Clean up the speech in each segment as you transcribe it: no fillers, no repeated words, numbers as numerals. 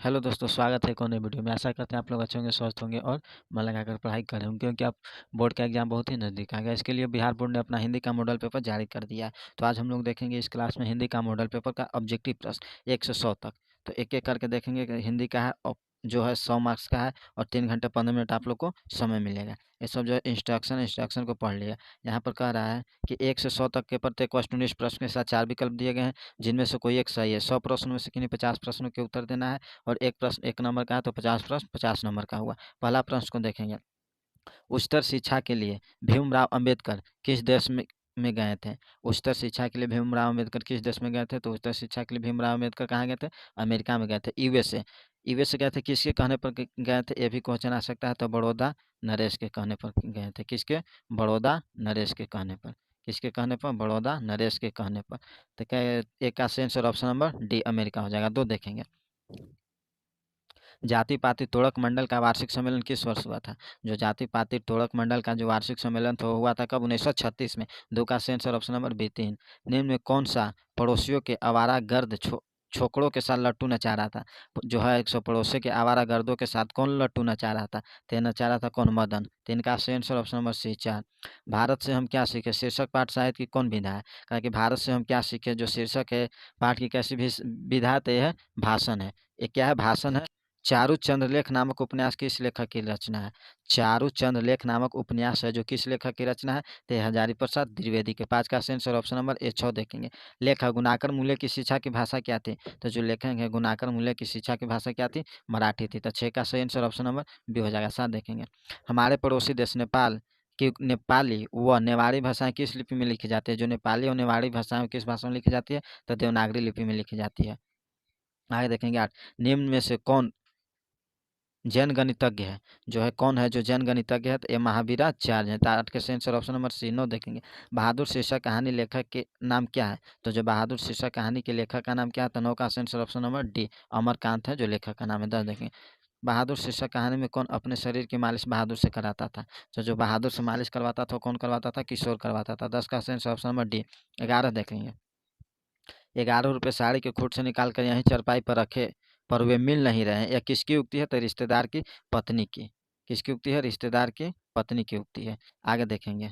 Hello दोस्तों, स्वागत है एक और नई वीडियो में। आशा करते हैं आप लोग अच्छे होंगे, स्वस्थ होंगे और मन लगाकर पढ़ाई कर रहे होंगे, क्योंकि आप बोर्ड का एग्जाम बहुत ही नज़दीक आ गया। इसके लिए बिहार बोर्ड ने अपना हिंदी का मॉडल पेपर जारी कर दिया है। तो आज हम लोग देखेंगे इस क्लास में हिंदी का मॉडल पेपर का ऑब्जेक्टिव प्रश्न 1 से 100 तक। तो एक एक करके देखेंगे कि हिंदी का है और जो है 100 मार्क्स का है, और 3 घंटे 15 मिनट आप लोग को समय मिलेगा। ये सब जो है इंस्ट्रक्शन को पढ़ लिया। यहाँ पर कह रहा है कि 1 से 100 तक के प्रत्येक वस्तुनिष्ठ प्रश्न के साथ 4 विकल्प दिए गए हैं, जिनमें से कोई एक सही है। 100 प्रश्नों में से किन्हीं 50 प्रश्नों के उत्तर देना है, और एक प्रश्न 1 नंबर का है तो 50 प्रश्न 50 नंबर का हुआ। पहला प्रश्न को देखेंगे। उच्चतर शिक्षा के लिए भीमराव अंबेडकर किस देश में गए थे? उच्चतर शिक्षा के लिए भीमराव अंबेडकर किस देश में गए थे? तो उच्चतर शिक्षा के लिए भीमराव अंबेडकर कहाँ गए थे? अमेरिका में गए थे, यूएसए। यूएसए गए थे, किसके कहने पर गए थे? ये भी क्वेश्चन आ सकता है। तो बड़ौदा नरेश के कहने पर गए थे। किसके? बड़ौदा नरेश के कहने पर। किसके कहने पर? बड़ौदा नरेश के कहने पर। तो क्या एक का answer option number D America हो जाएगा। 2 देखेंगे। जाति पाति तोड़क मंडल का वार्षिक सम्मेलन किस वर्ष हुआ था? जो जाति पाति तोड़क मंडल का जो वार्षिक सम्मेलन था, हुआ था कब? 1936 में। 2 का आंसर ऑप्शन नंबर बी 3। निम्न में कौन सा पड़ोसियों के आवारा गर्द छोकड़ों के साथ लट्टू नचा रहा था? जो है 100 पड़ोसियों के आवारा गर्दों के साथ कौन लट्टू नचा रहा था? तो नचा रहा था कौन? मदन। 3 का answer option number c 4। Bharat से हम क्या सीखे शीर्षक पाठ साहित्य की कौन विधा है? कहा कि भारत से हम क्या सीखे जो शीर्षक है पाठ की कैसी भी विधा है, तो यह है भाषण है। ये क्या है? भाषण है। चारु चंद्रलेख नामक उपन्यास किस लेखक की रचना है? चारु चंद्रलेख नामक उपन्यास है जो किस लेखक की रचना है? तो हजारी प्रसाद द्विवेदी के। 5 का आंसर ऑप्शन नंबर ए 6 देखेंगे। लेखक गुणाकर मूल्य की शिक्षा की भाषा क्या थी? तो जो लेखक है गुणाकर मूल्य की शिक्षा की भाषा क्या थी? मराठी थी। तो 6 का सही आंसर ऑप्शन नंबर बी हो जाएगा। 7 देखेंगे। हमारे पड़ोसी देश नेपाल की नेपाली व नेवाड़ी भाषाएं किस लिपि में लिखी जाती है? जो नेपाली और नेवाड़ी भाषाएं किस भाषा में लिखी जाती है? तो देवनागरी लिपि में लिखी जाती है। आगे देखेंगे 8। निम्न में से कौन जैन गणितज्ञ है? जो है कौन है जो जैन गणितज्ञ है? तो ये महावीराचार्य है। 8 के आंसर ऑप्शन नंबर सी 9 देखेंगे। बहादुर शीर्षक कहानी लेखक के नाम क्या है? तो जो बहादुर शीर्षक कहानी के लेखक का नाम क्या है? तो 9 का answer option number D Amarkant है जो लेखक का नाम है। 10 देखेंगे। बहादुर शीर्षक कहानी में कौन अपने शरीर की मालिश बहादुर से कराता था? तो जो बहादुर से मालिश करवाता था कौन करवाता था? किशोर करवाता था। 10 का आंसर ऑप्शन नंबर डी। 11 देखेंगे। 11 रुपये साड़ी के खूट से निकाल कर यहीं चरपाई पर रखे, पर वे मिल नहीं रहे हैं। यह किसकी उक्ति है? तो रिश्तेदार की पत्नी की। किसकी उक्ति है? रिश्तेदार की पत्नी की उक्ति है। आगे देखेंगे।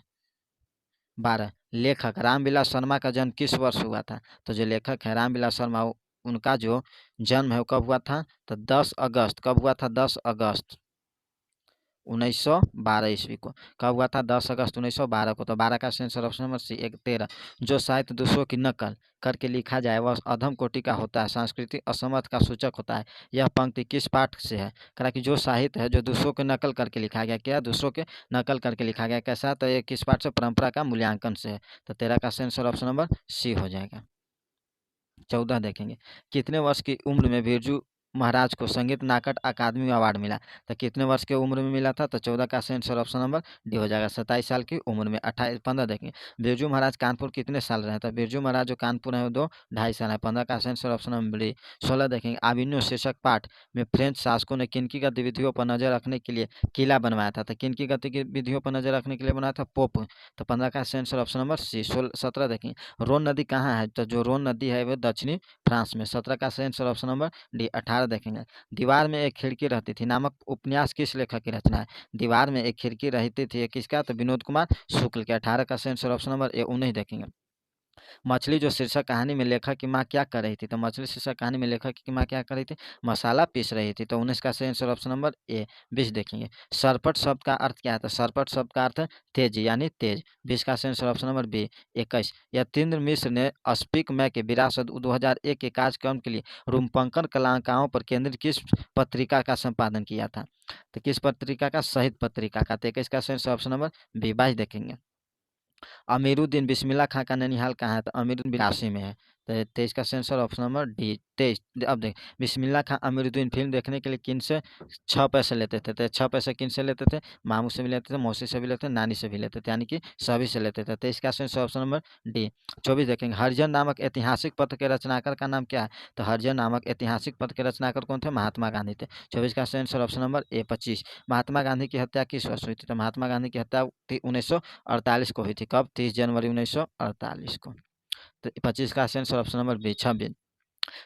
12। लेखक रामविलास शर्मा का जन्म किस वर्ष हुआ था? तो जो लेखक है रामविलास शर्मा, उनका जो जन्म है वो कब हुआ था? तो 10 अगस्त। कब हुआ था? 10 अगस्त 1912 ईस्वी को। कब हुआ था? 10 अगस्त 1912 को। तो 12 का आंसर ऑप्शन नंबर सी 13। जो साहित्य दूसरों की नकल करके लिखा जाए वह अधम कोटि का होता है, सांस्कृतिक असमर्थ का सूचक होता है। यह पंक्ति किस पाठ से है? कहा कि जो साहित्य है जो दूसरों के नकल करके लिखा गया, क्या दूसरों के नकल करके लिखा गया, कैसा? तो ये किस पाठ से? परंपरा का मूल्यांकन से है। तो 13 का आंसर ऑप्शन नंबर सी हो जाएगा। 14 देखेंगे। कितने वर्ष की उम्र में बिरजू महाराज को संगीत नाटक अकादमी अवार्ड मिला? तो कितने वर्ष की उम्र में मिला था? तो 14 का आंसर ऑप्शन नंबर डी हो जाएगा। 27 साल की उम्र में। 15 देखेंगे। बिरजू महाराज कानपुर कितने साल रहे? तो बिरजू महाराज जो कानपुर है वो 2.5 साल है। 15 का आंसर ऑप्शन नंबर डी। 16 देखेंगे। आविन्यो शीर्षक पाठ में फ्रेंच शासकों ने किनकी गतिविधियों पर नजर रखने के लिए किला बनवाया था? तो किनकी गतिविधियों पर नजर रखने के लिए बनाया था? पोप। तो 15 का आंसर ऑप्शन नंबर सी। 17 देखेंगे। रोन नदी कहाँ है? तो जो रोन नदी है वो दक्षिणी फ्रांस में। 17 का आंसर ऑप्शन नंबर डी। 18 देखेंगे। दीवार में एक खिड़की रहती थी नामक उपन्यास किस लेखक की रचना है? दीवार में एक खिड़की रहती थी, ये किसका? तो विनोद कुमार शुक्ल के। 18 का आंसर ऑप्शन नंबर ए 19 देखेंगे। मछली जो शीर्षक कहानी में लेखक की माँ क्या कर रही थी? तो मछली शीर्षक कहानी में लेखक की माँ क्या कर रही थी? मसाला पीस रही थी। तो 19 का आंसर ऑप्शन नंबर ए 20 देखेंगे। सरपट शब्द का अर्थ क्या है? तो सरपट शब्द का अर्थ तेज यानी तेज। 20 का answer option number B. 21। Yatindra Mishra ने स्पीक मै के विरासत 2001 के कार्यक्रम के लिए रूपंकन कलाकारों पर केंद्रित किस पत्रिका का संपादन किया था? तो किस पत्रिका का? शहीद पत्रिका का। 21 का आंसर ऑप्शन नंबर बी। 22 देखेंगे। अमीरुद्दीन बिस्मिल्लाह खां का ननिहाल कहाँ है? तो अमीरुद्दीन बिरासी में है। तो 23 का आंसर ऑप्शन नंबर डी 23। अब देख, बिस्मिल्लाह खां अमीरुद्दीन फिल्म देखने के लिए किन से 6 पैसे लेते थे? तो 6 पैसे किन से लेते थे? मामू से भी लेते थे, मौसी से भी लेते थे, नानी से भी लेते थे, यानी कि सभी से लेते थे। 23 का आंसर ऑप्शन नंबर डी। 24 देखेंगे। हरिजन नामक ऐतिहासिक पत्र के रचनाकार का नाम क्या है? तो हरिजन नामक ऐतिहासिक पत्र के रचनाकार कौन थे? महात्मा गांधी थे। 24 का answer option number A 25। Mahatma Gandhi की हत्या किस वर्ष हुई थी? तो महात्मा गांधी की हत्या 1948 को हुई थी। कब? 30 जनवरी 1948 को। तो 25 का answer option number b 26।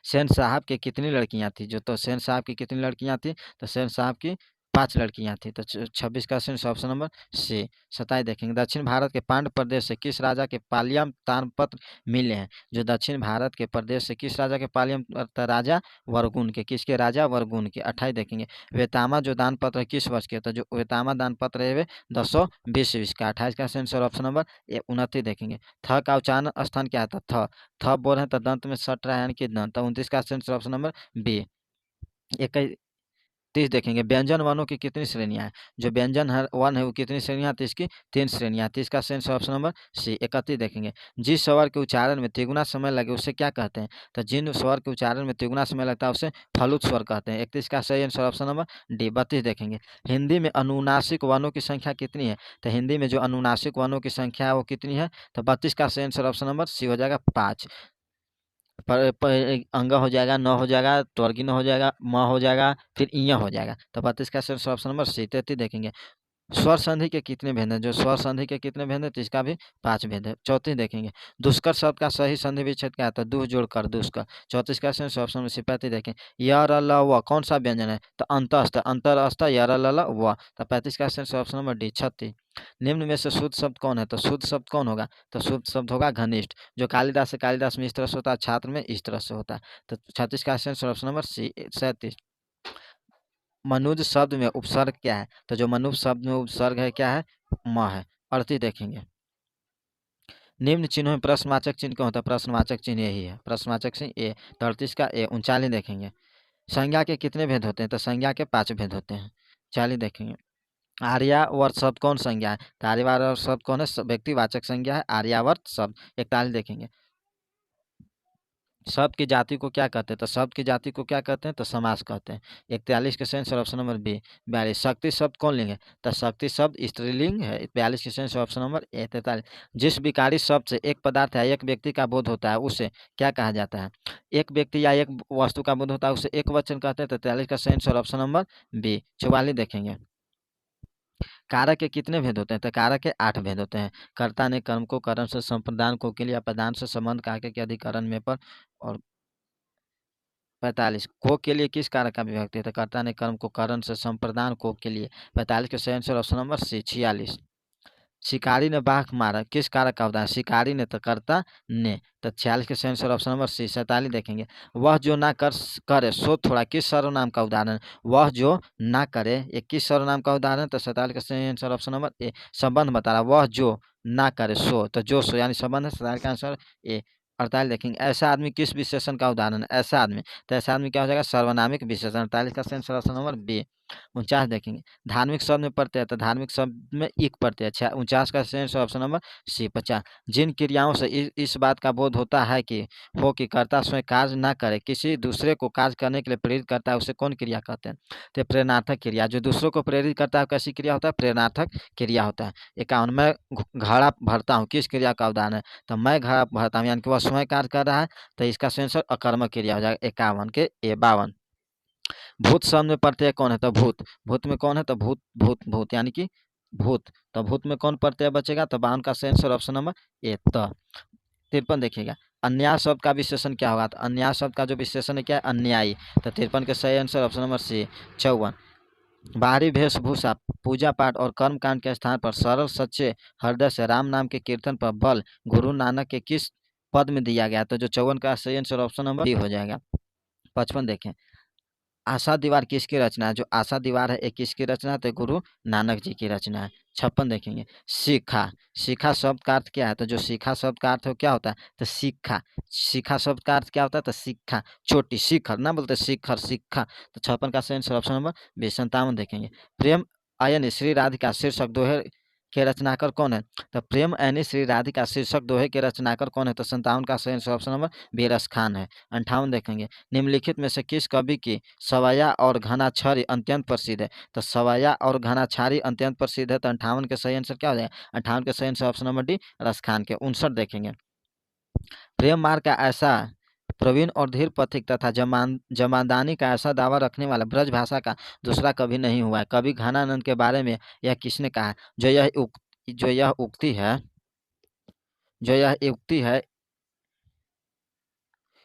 Sen साहब की कितनी लड़कियां थी, जो तो सेन साहब की कितनी लड़कियां थी, तो सेन साहब की 5 लड़कियां थी। तो 26 का ऑप्शन नंबर सी। 27 देखेंगे, दक्षिण भारत के पांड्य प्रदेश से किस राजा के पालियम ताम्रपत्र मिले हैं, जो दक्षिण भारत के प्रदेश से किस राजा के पालियम राजा वर्गुन के, किसके राजा वर्गुन के। 28 देखेंगे, वेतामा जो दान पत्र किस वर्ष के, तो जो वेतामा दान पत्र है वे 1020 का। 28 का ऑप्शन नंबर 29 देखेंगे, थ का उच्चारण स्थान क्या था, थ बोल है तो दंत में सट रहा है यानी कि दंत। तो 29 का ऑप्शन नंबर बी। 31 देखेंगे, व्यंजन वनों की कितनी श्रेणियां हैं, जो व्यंजन वन है वो कितनी श्रेणियां, तो इसकी 3 श्रेणियां। 30 का ऑप्शन नंबर सी। 31 देखेंगे, जिस स्वर के उच्चारण में तिगुना समय लगे उसे क्या कहते हैं, तो जिन स्वर के उच्चारण में तिगुना समय लगता है उसे फलुत स्वर कहते हैं। 31 का सही आंसर ऑप्शन नंबर डी। 32 देखेंगे, हिंदी में अनुनासिक वनों की संख्या कितनी है, तो हिंदी में जो अनुनासिक वनों की संख्या है वो कितनी है, तो 32 का सही आंसर ऑप्शन नंबर सी हो जाएगा 5। पर अंग हो जाएगा, न हो जाएगा, त्वर्गी न हो जाएगा, म हो जाएगा, फिर इय हो जाएगा। तो 32 का ऑप्शन नंबर सी। 33 देखेंगे, स्वर संधि के कितने भेद हैं, जो स्वर संधि के कितने भेद हैं, तो इसका भी 5 भेद है। 34 देखेंगे, दुष्कर शब्द का सही संधि विच्छेद क्या आता है, दुह जोड़कर दुष्कर। 34 का ऑप्शन में से 35 देखें, य र ल व कौन सा व्यंजन है, तो अंतस्थ, अंतरस्थ य र ल ल व। तो 35 का ऑप्शन नंबर डी। 36, निम्न में से शुद्ध शब्द कौन है, तो शुद्ध शब्द कौन होगा, तो शुद्ध शब्द होगा घनिष्ठ, जो कालिदास है कालिदास में इस तरह से होता है, छात्र में इस तरह से होता है। तो 36 का ऑप्शन नंबर सी। 37, मनुज शब्द में उपसर्ग क्या है, तो जो मनुज शब्द में उपसर्ग है क्या है, म है। 38 देखेंगे, निम्न चिन्हों में प्रश्नवाचक चिन्ह कौन होता है, प्रश्नवाचक चिन्ह यही है, प्रश्नवाचक चिन्ह ए। 38 का ए। 39 देखेंगे, संज्ञा के कितने भेद होते हैं, तो संज्ञा के 5 भेद होते हैं। 40 देखेंगे, आर्यावर्त शब्द कौन संज्ञा है, तो आर्यावर्त शब्द कौन है, व्यक्तिवाचक संज्ञा है आर्यावर्त शब्द। 41 देखेंगे, शब्द की जाति को क्या कहते हैं, तो शब्द की जाति को क्या कहते हैं, तो समास कहते हैं। 41 के ऑप्शन नंबर बी। 42, शक्ति शब्द कौन लिंग है, तो शक्ति शब्द स्त्रीलिंग है। 42 के ऑप्शन नंबर ए। 43, जिस विकारी शब्द से एक पदार्थ या एक व्यक्ति का बोध होता है उसे क्या कहा जाता है, एक व्यक्ति या एक वस्तु का बोध होता है उसे एक वचन कहते हैं। तो 43 का ऑप्शन नंबर बी। 44 देखेंगे, कारक के कितने भेद होते हैं, तो कारक के 8 भेद होते हैं। कर्ता ने कर्म को करण से संप्रदान को के लिए प्रदान से संबंध कारक के अधिकरण में पर। और 45, को के लिए किस कारक का विभक्ति है, तो कर्ता ने कर्म को करण से संप्रदान को के लिए। 45 के सही आंसर ऑप्शन नंबर सी। 46, शिकारी ने बाघ मारा किस कारक का उदाहरण, शिकारी ने तो कर्ता ने। तो 46 के सही आंसर ऑप्शन नंबर सी। 47 देखेंगे, वह जो ना करे सो थोड़ा किस सर्वनाम का उदाहरण, वह जो ना करे ये किस सर्वनाम का उदाहरण, तो 47 का सही आंसर ऑप्शन नंबर ए। संबंध बता रहा, वह जो ना करे सो, तो जो सो यानी संबंध है। 47 का आंसर ए। 48 देखेंगे, ऐसा आदमी किस विशेषण का उदाहरण है, ऐसा आदमी, तो ऐसा आदमी क्या हो जाएगा, सर्वनामिक विशेषण। 48 का सही आंसर ऑप्शन नंबर बी। 49 देखेंगे, धार्मिक शब्द में प्रत्यय, तो धार्मिक शब्द में इक प्रत्यय। 49 का सही आंसर ऑप्शन नंबर सी। 50, जिन क्रियाओं से इस बात का बोध होता है कि कर्ता स्वयं कार्य ना करे, किसी दूसरे को कार्य करने के लिए प्रेरित करता है, उसे कौन क्रिया कहते हैं, तो प्रेरणार्थक क्रिया। जो दूसरों को प्रेरित करता है कैसी क्रिया होता है, प्रेरणार्थक क्रिया होता है। 51, मैं घड़ा भरता हूँ किस क्रिया का उदाहरण है, तो मैं घड़ा भरता हूँ यानी कि वह स्वयं कार्य कर रहा है, तो इसका सही आंसर अकर्मक क्रिया हो जाएगा। 51 के ए। 52, भूत शब्द में प्रत्यय कौन है, तो भूत, भूत में कौन है, तो भूत भूत भूत यानी कि भूत, तो भूत में कौन प्रत्यय बचेगा, तो 52 का सही आंसर ऑप्शन नंबर ए। तो 53 देखिएगा, अन्याय शब्द का विशेषण क्या होगा, तो अन्याय शब्द का जो विशेषण है क्या है, अन्यायी। तो 53 के सही आंसर ऑप्शन नंबर सी। 54, बाहरी वेशभूषा पूजा पाठ और कर्म कांड के स्थान पर सरल सच्चे हृदय से राम नाम के कीर्तन पर बल गुरु नानक के किस पद में दिया गया, तो जो 54 का सही आंसर ऑप्शन नंबर डी हो जाएगा। 55 देखें, आशा दीवार किसकी रचना है, जो आशा दीवार है ये किसकी रचना है, तो गुरु नानक जी की रचना है। 56 देखेंगे, शिखा, शिखा शब्द का अर्थ क्या है, तो जो शिखा शब्द का अर्थ क्या होता है, तो शिखा, शिखा शब्द का अर्थ क्या होता है, तो शिखा छोटी, शिखर ना बोलते शिखर, शिखा। तो 56 का सही आंसर ऑप्शन नंबर बी। 57 देखेंगे, प्रेम आयन श्री राधिका शीर्षक दोहे के रचनाकर कौन है, तो प्रेम ऐनी श्री राधिका शीर्षक दोहे के रचनाकर कौन है, तो 57 का सही आंसर ऑप्शन नंबर बी रस खान है। 58 देखेंगे, निम्नलिखित में से किस कवि की सवैया और घनाछड़ी अत्यंत प्रसिद्ध है, तो सवैया और घनाछड़ी अत्यंत प्रसिद्ध है। तो 58 के सही आंसर क्या हो जाएगा, 58 के सही आंसर ऑप्शन नंबर डी रस खान के। 59 देखेंगे, प्रेम मार्ग का ऐसा प्रवीण और धीर पथिक तथा जमादानी का ऐसा दावा रखने वाला ब्रज भाषा का दूसरा कभी नहीं हुआ है। कवि घनानंद के बारे में यह किसने कहा, जो यह उक्ति है, जो यह उक्ति है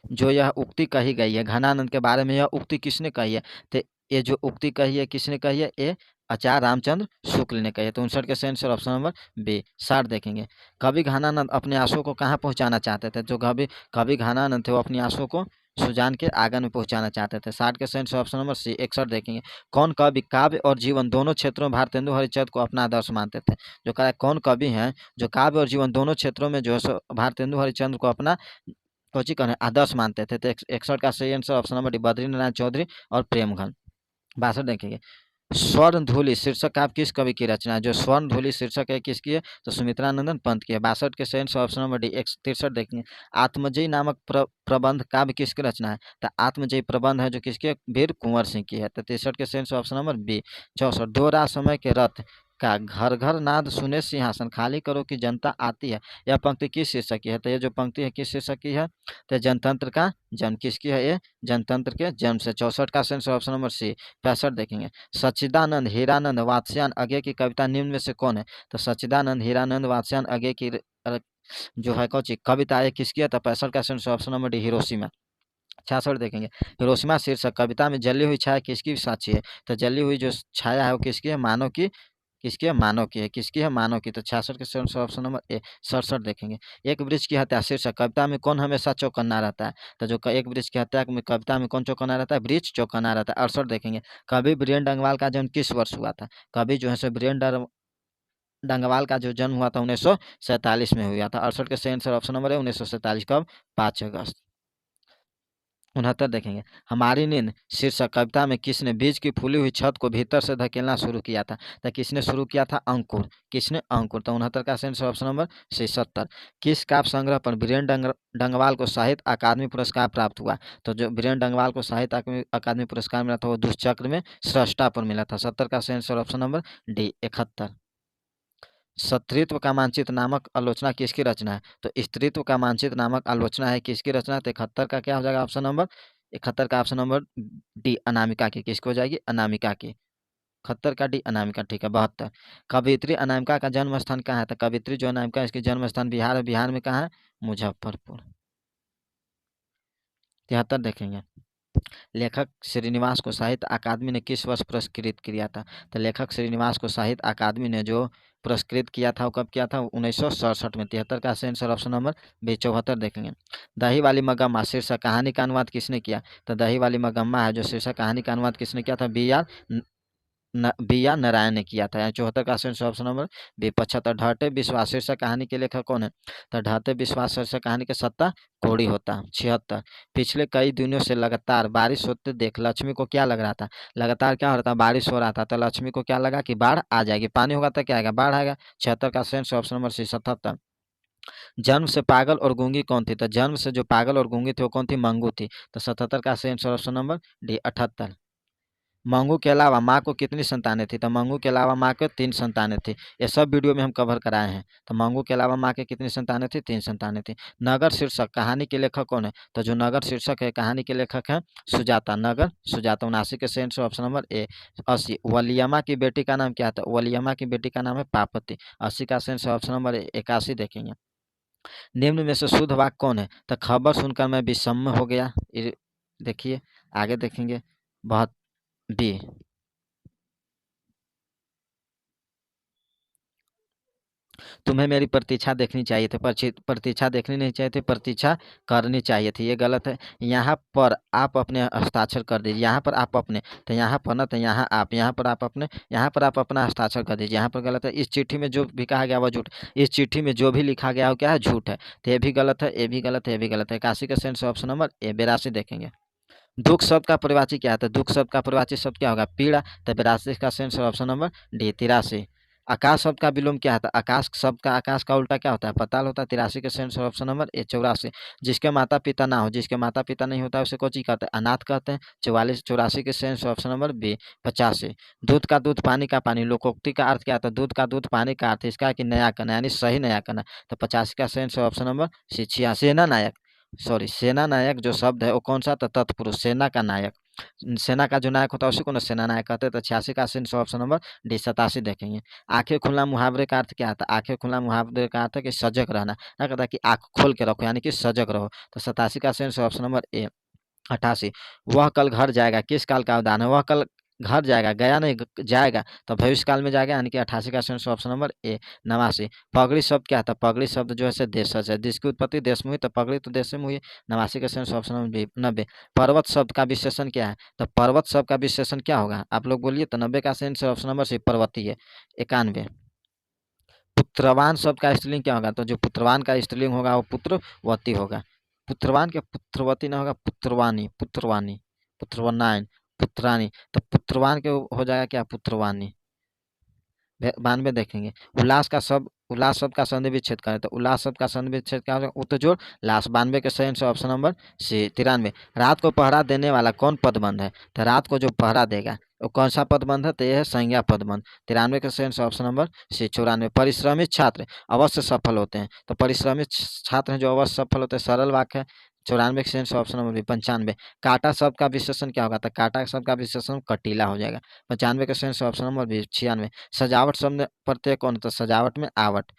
जो यह उक्ति कही गई है, घनानंद के बारे में यह उक्ति किसने कही है? तो ये जो उक्ति कही है किसने कही है? ये आचार्य रामचंद्र शुक्ल ने कही है। तो 59 के सही आंसर ऑप्शन नंबर बी। 60 देखेंगे, कवि घनानंद अपने आंसुओं को कहाँ पहुंचाना चाहते थे? जो कवि घनानंद थे वो अपनी आंसुओं को सुजान के आंगन में पहुंचाना चाहते थे। 60 के सही आंसर ऑप्शन नंबर सी। 61 देखेंगे, कौन कवि काव्य और जीवन दोनों क्षेत्रों में भारतेंदु हरिश्चंद्र को अपना आदर्श मानते थे? जो कहा कौन कवि हैं जो काव्य और जीवन दोनों क्षेत्रों में जो है सो भारतेंदु हरिश्चंद्र को अपना कोची कहने आदर्श मानते थे? तो 61 का सही answer option number d, Badrinarayan Chaudhary और प्रेमघन। 62 देखेंगे, स्वर्ण धूलि शीर्षक काव्य किस कवि की रचना है? जो स्वर्ण धूलि शीर्षक है किसकी है? तो सुमित्रानंदन पंत की है। 62 के सही आंसर ऑप्शन नंबर डी। 63 देखेंगे, आत्मजयी नामक प्रबंध काव्य किसकी रचना है? तो आत्मजयी प्रबंध है जो किसकी है? वीर कुंवर सिंह की है। तो 63 के सही आंसर ऑप्शन नंबर बी। 64, दो रात समय के रथ का घर घर नाद सुने सिंहासन खाली करो कि जनता आती है, यह पंक्ति किस शीर्षक की है? तो ये जो पंक्ति है किस शीर्षक की है? तो जनतंत्र का जन्म किसकी है? ये जनतंत्र के जन्म से। 64 का सही आंसर ऑप्शन नंबर सी। 65 देखेंगे, सच्चिदानंद हीरानंद वात्स्यायन अज्ञे की कविता निम्न में से कौन है? तो सच्चिदानंद हीरानंद वात्स्यायन अज्ञे की जो है कौन सी कविता है किसकी है? तो 65 का सही answer option number D, Hiroshima. 66 देखेंगे, हिरोशिमा शीर्षक कविता में जली हुई छाया किसकी साक्षी है? तो जली हुई जो छाया है वो किसकी है? मानव की। किसकी है? मानव की है। किसकी है? मानव की। तो 66 के सही आंसर ऑप्शन नंबर ए। 67 देखेंगे, एक वृक्ष की हत्या शीर्षक कविता में कौन हमेशा चौकन्ना रहता है? तो जो एक वृक्ष की हत्या में कविता में कौन चौकन्ना रहता है? वृक्ष चौकन्ना रहता है। 68 देखेंगे, कवि बीरेन डंगवाल का जन्म किस वर्ष हुआ था? कवि जो है सो बीरेन डंगवाल का जो जन्म हुआ था 1947 में हुआ था। 68 के सही आंसर ऑप्शन नंबर है 1947। कब? 5 अगस्त। 69 देखेंगे, हमारी नींद शीर्षक कविता में किसने बीज की फूली हुई छत को भीतर से धकेलना शुरू किया था? तो किसने शुरू किया था? अंकुर। किसने? अंकुर। तो 69 का सही आंसर ऑप्शन नंबर सी। 70, किस काव्य संग्रह पर बीरेन डंगवाल को साहित्य अकादमी पुरस्कार प्राप्त हुआ? तो जो बीरेन डंगवाल को साहित्य अकादमी पुरस्कार मिला था वो दुष्चक्र में स्रष्टा पर मिला था। 70 का सही आंसर ऑप्शन नंबर डी। 71, स्त्रीत्व का मानचित्र नामक आलोचना किसकी रचना है? तो स्त्रीत्व का मानचित्र नामक आलोचना है किसकी रचना है? तो 71 का क्या हो जाएगा ऑप्शन नंबर? 71 का ऑप्शन नंबर डी, अनामिका की। किसकी हो जाएगी? अनामिका की। 71 का डी, अनामिका। ठीक है। 72, कवियत्री अनामिका का जन्म स्थान कहाँ है? तो कवियत्री जो अनामिका है इसके जन्म स्थान बिहार है। बिहार में कहाँ है? मुजफ्फरपुर। 73 देखेंगे, लेखक श्रीनिवास को साहित्य अकादमी ने किस वर्ष पुरस्कृत किया था? तो लेखक श्रीनिवास को साहित्य अकादमी ने जो पुरस्कृत किया था वो कब किया था? 1967 में। 73 का सही आंसर ऑप्शन नंबर बी। 74 देखेंगे, दही वाली मगम्मा शीर्षक कहानी का अनुवाद किसने किया? तो दही वाली मगम्मा है जो शीर्षक कहानी का अनुवाद किसने किया था? बी आर नारायण ने किया था। 74 का सही ऑप्शन नंबर बी। 75, ढाटे विश्वास शीर्षक कहानी के लेखक कौन है? तो ढाटे विश्वास शीर्षक कहानी के सत्ता कोड़ी होता। 76, पिछले कई दिनों से लगातार बारिश होते देख लक्ष्मी को क्या लग रहा था? लगातार क्या हो रहा था? बारिश हो रहा था। तो लक्ष्मी को क्या लगा कि बाढ़ आ जाएगी, पानी होगा तो क्या आएगा? बाढ़ आएगा। 76 का सही ऑप्शन नंबर सी। 77, जन्म से पागल और गूंगी कौन थी? तो जन्म से जो पागल और गूंगी थी वो कौन थी? मंगू थी। तो 77 का सही ऑप्शन नंबर डी। 78, मंगू के अलावा माँ को कितनी संतानें थी? तो मंगू के अलावा माँ को 3 संतानें थी। ये सब वीडियो में हम कवर कराए हैं। तो मंगू के अलावा माँ के कितनी संतानें थी? 3 संतानें थी। नगर शीर्षक कहानी के लेखक कौन है? तो जो नगर शीर्षक है कहानी के लेखक हैं सुजाता। नगर सुजाता। 79 के सही ऑप्शन नंबर ए। 80, वलियमा की बेटी का नाम क्या था? वलियमा की बेटी का नाम है पार्वती। 80 का सही ऑप्शन नंबर ए। 81 देखेंगे, निम्न में से शुद्ध वाक्य कौन है? तो खबर सुनकर मैं विषम हो गया। देखिए आगे देखेंगे, बहुत बी। तुम्हें मेरी प्रतीक्षा देखनी चाहिए थी, प्रतीक्षा देखनी नहीं चाहिए थी, प्रतीक्षा करनी चाहिए थी। ये गलत है। यहाँ पर आप अपने हस्ताक्षर कर दीजिए। यहाँ पर आप अपने, तो यहाँ पर ना, तो यहाँ आप, यहाँ पर आप अपने, यहाँ पर आप अपना हस्ताक्षर कर दीजिए। यहाँ पर गलत है। इस चिट्ठी में जो भी कहा गया वो झूठ। इस चिट्ठी में जो भी लिखा गया वो क्या है? झूठ है। तो ये भी गलत है, ये भी गलत है, ये भी गलत है। 81 का सेंस ऑप्शन नंबर ए। 82 देखेंगे, दुख शब्द का परिवाची क्या है? तो दुख शब्द का परिवाची शब्द क्या होगा? पीड़ा। तो 82 का सेंस ऑप्शन नंबर डी। 83, आकाश शब्द का विलोम क्या है? आकाश शब्द का, आकाश का उल्टा क्या होता है? पताल होता है। 83 के सेंस ऑप्शन नंबर ए। 84, जिसके माता पिता ना हो, जिसके माता पिता नहीं होता है उसे कोची कहते हैं? अनाथ कहते हैं। 84 के सेंस ऑप्शन नंबर बी। 85, दूध का दूध पानी का पानी लोकोक्ति का अर्थ क्या था? दूध का दूध पानी का अर्थ इसका कि नया करना, यानी सही नया करना। तो 85 का सेंस ऑप्शन नंबर सी। 86, सेना नायक, सॉरी सेना नायक जो शब्द है वो कौन सा? तो तत्पुरुष, सेना का नायक। सेना का जो नायक होता है उसी को ना सेना नायक कहते हैं। तो 86 का आंसर ऑप्शन नंबर डी 87 देखेंगे। आंखें खुलना मुहावरे का अर्थ क्या आता है? आंखें खुलना मुहावरे का अर्थ है कि सजग रहना। क्या कहता है कि आंख खोल के रखो, यानी कि सजग रहो। तो 87 का आंसर ऑप्शन नंबर ए। 88, वह कल घर जाएगा किस काल का उदाहरण है? वह कल घर जाएगा, गया नहीं जाएगा, तो भविष्य काल में जाएगा, यानी कि 88 का ऑप्शन नंबर ए। 89, पगड़ी शब्द क्या था? पगड़ी शब्द जो है से देशज है, जिसकी उत्पत्ति देश में हुई, तो पगड़ी तो देश में हुई। 89 का ऑप्शन नंबर बी। 90, पर्वत शब्द का विशेषण क्या है? तो पर्वत शब्द का विशेषण क्या होगा? आप लोग बोलिए। तो 90 का ऑप्शन नंबर सी पर्वतीय। 91, पुत्रवान शब्द का स्त्रीलिंग क्या होगा? तो जो पुत्रवान का स्त्रीलिंग होगा वो पुत्रवती होगा। पुत्रवान क्या पुत्रवती ना होगा, पुत्रवानी, पुत्रवानी, पुत्रवानायन, पुत्रानी। तो पुत्रवान के हो जाएगा क्या? पुत्रवानी। 92 देखेंगे। उल्लास शब्द का संधि विच्छेद करें, तो उल्लास शब्द का संधि विच्छेद क्या होगा? उत्तजोड़ लाश। 92 के सही आंसर ऑप्शन नंबर सी। 93, रात को पहरा देने वाला कौन पदबंध है? तो रात को जो पहरा देगा वो कौन सा पदबंध है? तो यह है संज्ञा पदबंध। 93 के सही आंसर ऑप्शन नंबर सी। 94, परिश्रमित छात्र अवश्य सफल होते हैं, तो परिश्रमित छात्र हैं जो अवश्य सफल होते हैं, सरल वाक्य है। 94 के सही ऑप्शन नंबर बी। 95, काटा शब्द का विशेषण क्या होगा? तो काटा शब्द का विशेषण कटीला हो जाएगा। 95 के सही ऑप्शन नंबर बी। 96, सजावट शब्द प्रत्यय कौन? तो सजावट में आवट।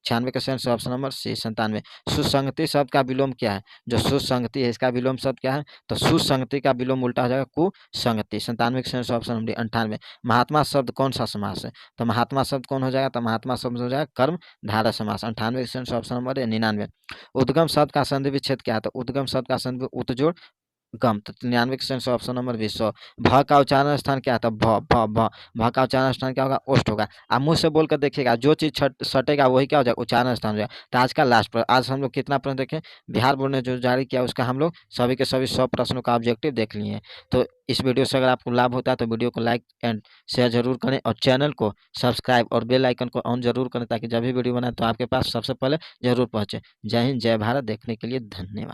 96 का सही ऑप्शन नंबर सी। 97, सुसंगति शब्द का विलोम क्या है? जो सुसंगति है इसका विलोम शब्द क्या है? तो सुसंगति का विलोम उल्टा हो जाएगा कुसंगति। 97 का सही ऑप्शन नंबर 98, महात्मा शब्द कौन सा समास है? तो महात्मा शब्द कौन हो जाएगा? तो महात्मा शब्द हो जाएगा कर्म धारय समास। 98 का सही ऑप्शन नंबर 99, उद्गम शब्द का संधि विच्छेद क्या है? तो उद्गम शब्द का संधि उत्तजोड़ गम। तो 99 के सही ऑप्शन नंबर 20। भ का उच्चारण स्थान क्या था? भ भ भ भ का उच्चारण स्थान क्या होगा? ओष्ठ होगा। आप मुंह से बोल कर देखिएगा, जो चीज सटेगा वही क्या हो जाएगा? उच्चारण स्थान हो जाएगा। तो आज का लास्ट पर आज हम लोग कितना प्रश्न देखें? बिहार बोर्ड ने जो जारी किया उसका हम लोग सभी के सभी 100 प्रश्नों का ऑब्जेक्टिव देख लिए हैं। तो इस वीडियो से अगर आपको लाभ होता है तो वीडियो को लाइक एंड शेयर जरूर करें, और चैनल को सब्सक्राइब और बेल आइकन को ऑन जरूर करें, ताकि जब भी वीडियो बनाए तो आपके पास सबसे पहले जरूर पहुंचे। जय हिंद, जय भारत। देखने के लिए धन्यवाद।